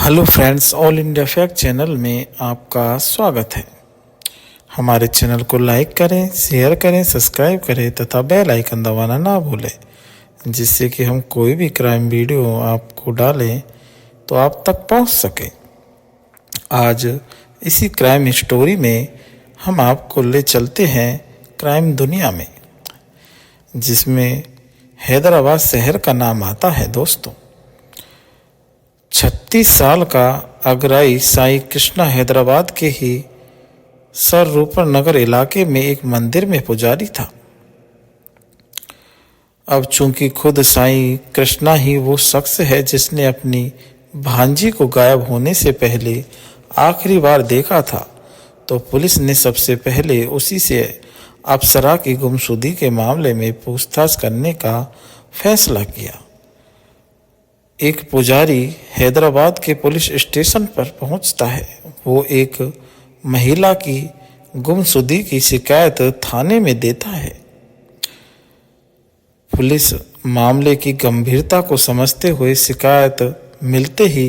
Hello friends, all India fact channel में आपका स्वागत है। हमारे चैनल को लाइक करें, शेयर करें, सब्सक्राइब करें तथा बेल आइकन दबाना ना भूलें, जिससे कि हम कोई भी क्राइम वीडियो आपको डालें तो आप तक पहुंच सके। आज इसी क्राइम स्टोरी में हम आपको ले चलते हैं क्राइम दुनिया में, जिसमें हैदराबाद शहर का नाम आता है। दोस्तों, 36 साल का अगराई साईं कृष्णा हैदराबाद के ही सररूपर नगर इलाके में एक मंदिर में पुजारी था। अब चूंकि खुद साईं कृष्णा ही वो शख्स है जिसने अपनी भांजी को गायब होने से पहले आखिरी बार देखा था, तो पुलिस ने सबसे पहले उसी से अप्सरा की गुमशुदगी के मामले में पूछताछ करने का फैसला किया। एक पुजारी हैदराबाद के पुलिस स्टेशन पर पहुंचता है। वो एक महिला की गुमशुदगी की शिकायत थाने में देता है। पुलिस मामले की गंभीरता को समझते हुए शिकायत मिलते ही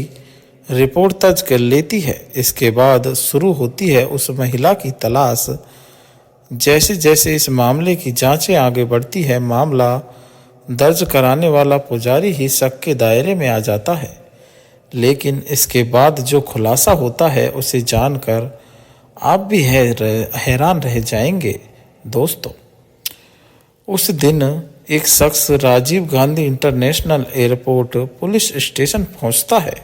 रिपोर्ट दर्ज कर लेती है। इसके बाद शुरू होती है उस महिला की तलाश। जैसे जैसे इस मामले की जांचें आगे बढ़ती है, मामला दर्ज कराने वाला पुजारी ही शक के दायरे में आ जाता है। लेकिन इसके बाद जो खुलासा होता है उसे जानकर आप भी हैरान रह जाएंगे। दोस्तों, उस दिन एक शख्स Rajiv Gandhi international airport police station पहुंचता है।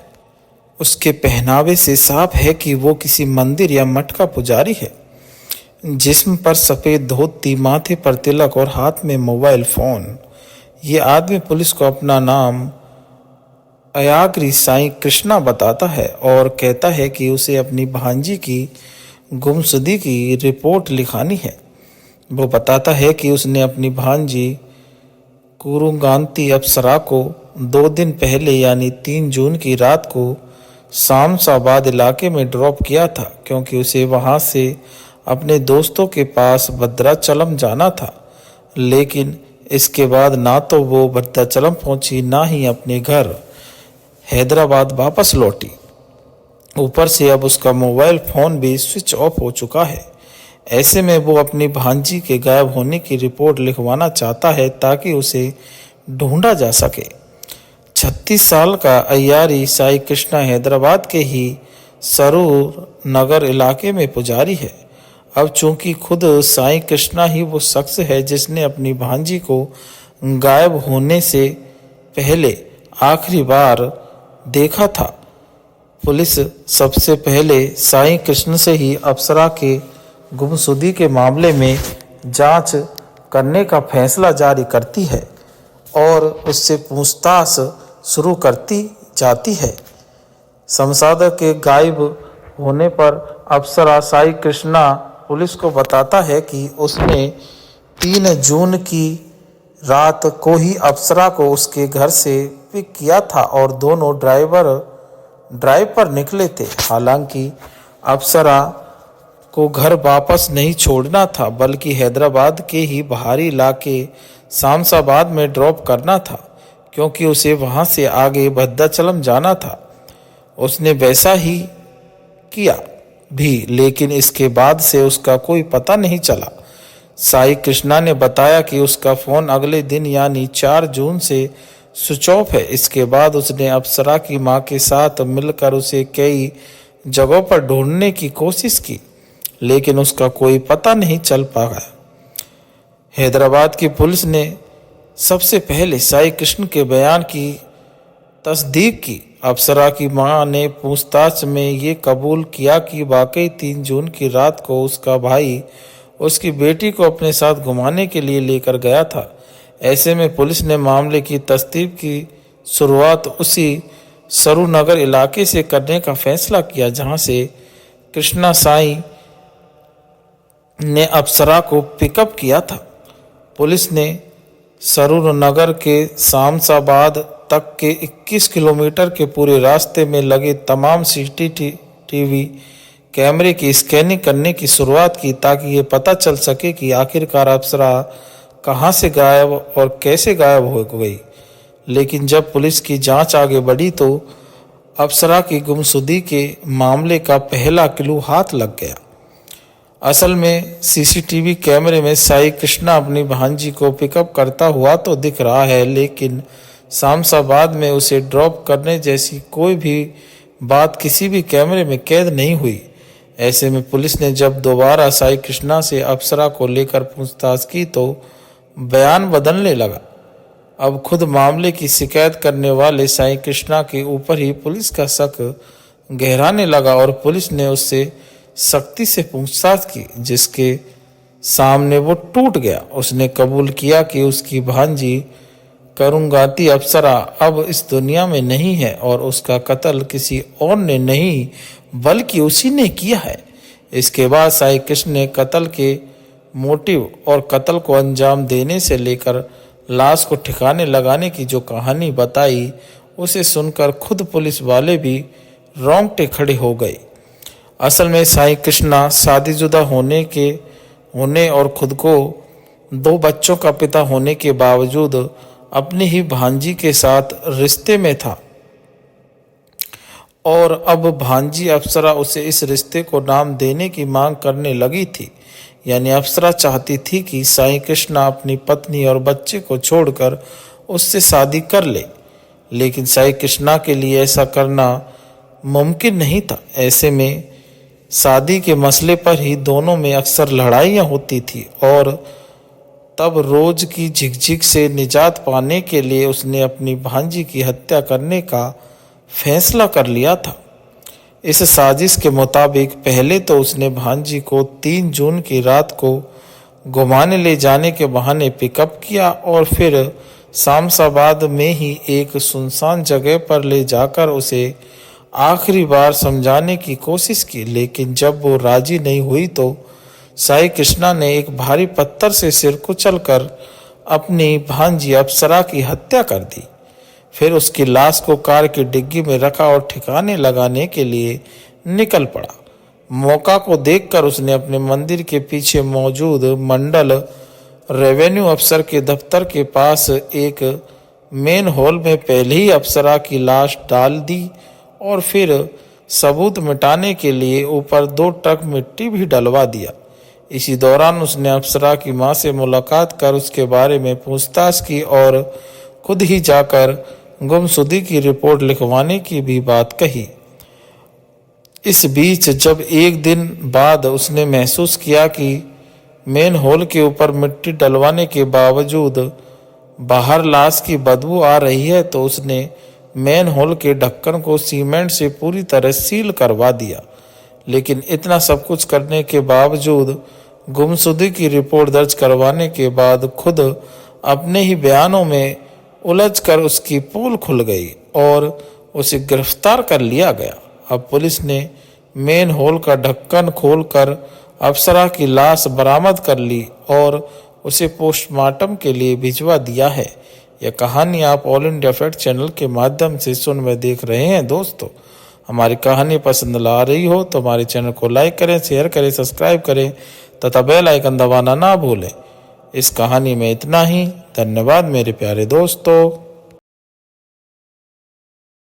उसके पहनावे से साफ है कि वो किसी मंदिर या मठ का पुजारी है। जिस्म पर सफ़ेद धोती, माथे पर तिलक और हाथ में मोबाइल फ़ोन। ये आदमी पुलिस को अपना नाम अयाग्री साईं कृष्णा बताता है और कहता है कि उसे अपनी भांजी की गुमशुदगी की रिपोर्ट लिखानी है। वो बताता है कि उसने अपनी भांजी कुरुगांती अप्सरा को 2 दिन पहले यानी 3 जून की रात को शामसाबाद इलाके में ड्रॉप किया था, क्योंकि उसे वहां से अपने दोस्तों के पास भद्राचलम जाना था। लेकिन इसके बाद ना तो वो भद्राचलम पहुंची, ना ही अपने घर हैदराबाद वापस लौटी। ऊपर से अब उसका मोबाइल फ़ोन भी स्विच ऑफ हो चुका है। ऐसे में वो अपनी भांजी के गायब होने की रिपोर्ट लिखवाना चाहता है ताकि उसे ढूंढा जा सके। 36 साल का अय्यारी साईं कृष्णा हैदराबाद के ही सरूर नगर इलाके में पुजारी है। अब चूंकि खुद साईं कृष्णा ही वो शख्स है जिसने अपनी भांजी को गायब होने से पहले आखिरी बार देखा था, पुलिस सबसे पहले साईं कृष्ण से ही अप्सरा के गुमशुदगी के मामले में जांच करने का फैसला जारी करती है और उससे पूछताछ शुरू करती जाती है। संसाधक के गायब होने पर अप्सरा साईं कृष्णा पुलिस को बताता है कि उसने 3 जून की रात को ही अप्सरा को उसके घर से पिक किया था और दोनों ड्राइव पर निकले थे। हालांकि अप्सरा को घर वापस नहीं छोड़ना था, बल्कि हैदराबाद के ही बाहरी इलाके शामसाबाद में ड्रॉप करना था, क्योंकि उसे वहां से आगे भद्राचलम जाना था। उसने वैसा ही किया भी, लेकिन इसके बाद से उसका कोई पता नहीं चला। साईं कृष्णा ने बताया कि उसका फ़ोन अगले दिन यानी 4 जून से स्विच ऑफ है। इसके बाद उसने अप्सरा की मां के साथ मिलकर उसे कई जगहों पर ढूंढने की कोशिश की, लेकिन उसका कोई पता नहीं चल पाया। हैदराबाद की पुलिस ने सबसे पहले साईं कृष्ण के बयान की तस्दीक की। अप्सरा की मां ने पूछताछ में ये कबूल किया कि वाकई 3 जून की रात को उसका भाई उसकी बेटी को अपने साथ घुमाने के लिए लेकर गया था। ऐसे में पुलिस ने मामले की तस्दीक की शुरुआत उसी सरूनगर इलाके से करने का फैसला किया, जहां से कृष्णा साईं ने अप्सरा को पिकअप किया था। पुलिस ने सरूनगर के शामसाबाद तक के 21 किलोमीटर के पूरे रास्ते में लगे तमाम सीसीटीवी कैमरे की स्कैनिंग करने की शुरुआत की, ताकि ये पता चल सके कि आखिरकार अप्सरा कहां से गायब और कैसे गायब हो गई। लेकिन जब पुलिस की जांच आगे बढ़ी तो अप्सरा की गुमशुदगी के मामले का पहला क्लू हाथ लग गया। असल में सीसीटीवी कैमरे में साई कृष्णा अपनी भांजी को पिकअप करता हुआ तो दिख रहा है, लेकिन शामसाबाद में उसे ड्रॉप करने जैसी कोई भी बात किसी भी कैमरे में कैद नहीं हुई। ऐसे में पुलिस ने जब दोबारा साई कृष्णा से अप्सरा को लेकर पूछताछ की तो बयान बदलने लगा। अब खुद मामले की शिकायत करने वाले साई कृष्णा के ऊपर ही पुलिस का शक गहराने लगा और पुलिस ने उससे सख्ती से पूछताछ की, जिसके सामने वो टूट गया। उसने कबूल किया कि उसकी भांजी करुंगाती अप्सरा अब इस दुनिया में नहीं है और उसका कत्ल किसी और ने नहीं बल्कि उसी ने किया है। इसके बाद साई कृष्ण ने कत्ल के मोटिव और कत्ल को अंजाम देने से लेकर लाश को ठिकाने लगाने की जो कहानी बताई, उसे सुनकर खुद पुलिस वाले भी रोंगटे खड़े हो गए। असल में साई कृष्णा शादीशुदा होने और खुद को 2 बच्चों का पिता होने के बावजूद अपनी ही भांजी के साथ रिश्ते में था और अब भांजी अप्सरा उसे इस रिश्ते को नाम देने की मांग करने लगी थी। यानी अप्सरा चाहती थी कि साई कृष्णा अपनी पत्नी और बच्चे को छोड़कर उससे शादी कर ले, लेकिन साई कृष्णा के लिए ऐसा करना मुमकिन नहीं था। ऐसे में शादी के मसले पर ही दोनों में अक्सर लड़ाइयाँ होती थी और तब रोज की झिकझिक से निजात पाने के लिए उसने अपनी भांजी की हत्या करने का फैसला कर लिया था। इस साजिश के मुताबिक पहले तो उसने भांजी को 3 जून की रात को घुमाने ले जाने के बहाने पिकअप किया और फिर शामसाबाद में ही एक सुनसान जगह पर ले जाकर उसे आखिरी बार समझाने की कोशिश की, लेकिन जब वो राजी नहीं हुई तो साई कृष्णा ने एक भारी पत्थर से सिर कुचलकर अपनी भांजी अप्सरा की हत्या कर दी। फिर उसकी लाश को कार की डिग्गी में रखा और ठिकाने लगाने के लिए निकल पड़ा। मौका को देखकर उसने अपने मंदिर के पीछे मौजूद मंडल रेवेन्यू अफसर के दफ्तर के पास एक मेन हॉल में पहले ही अप्सरा की लाश डाल दी और फिर सबूत मिटाने के लिए ऊपर 2 ट्रक मिट्टी भी डलवा दिया। इसी दौरान उसने अप्सरा की मां से मुलाकात कर उसके बारे में पूछताछ की और खुद ही जाकर गुमशुदगी की रिपोर्ट लिखवाने की भी बात कही। इस बीच जब एक दिन बाद उसने महसूस किया कि मेन हॉल के ऊपर मिट्टी डलवाने के बावजूद बाहर लाश की बदबू आ रही है, तो उसने मेन हॉल के ढक्कन को सीमेंट से पूरी तरह सील करवा दिया। लेकिन इतना सब कुछ करने के बावजूद गुमशुदगी की रिपोर्ट दर्ज करवाने के बाद खुद अपने ही बयानों में उलझकर उसकी पोल खुल गई और उसे गिरफ्तार कर लिया गया। अब पुलिस ने मेन हॉल का ढक्कन खोलकर अप्सरा की लाश बरामद कर ली और उसे पोस्टमार्टम के लिए भिजवा दिया है। यह कहानी आप ऑल इंडिया फैक्ट चैनल के माध्यम से सुन व देख रहे हैं। दोस्तों, हमारी कहानी पसंद ला रही हो तो हमारे चैनल को लाइक करें, शेयर करें, सब्सक्राइब करें तथा बेल आइकन दबाना ना भूलें। इस कहानी में इतना ही। धन्यवाद मेरे प्यारे दोस्तों।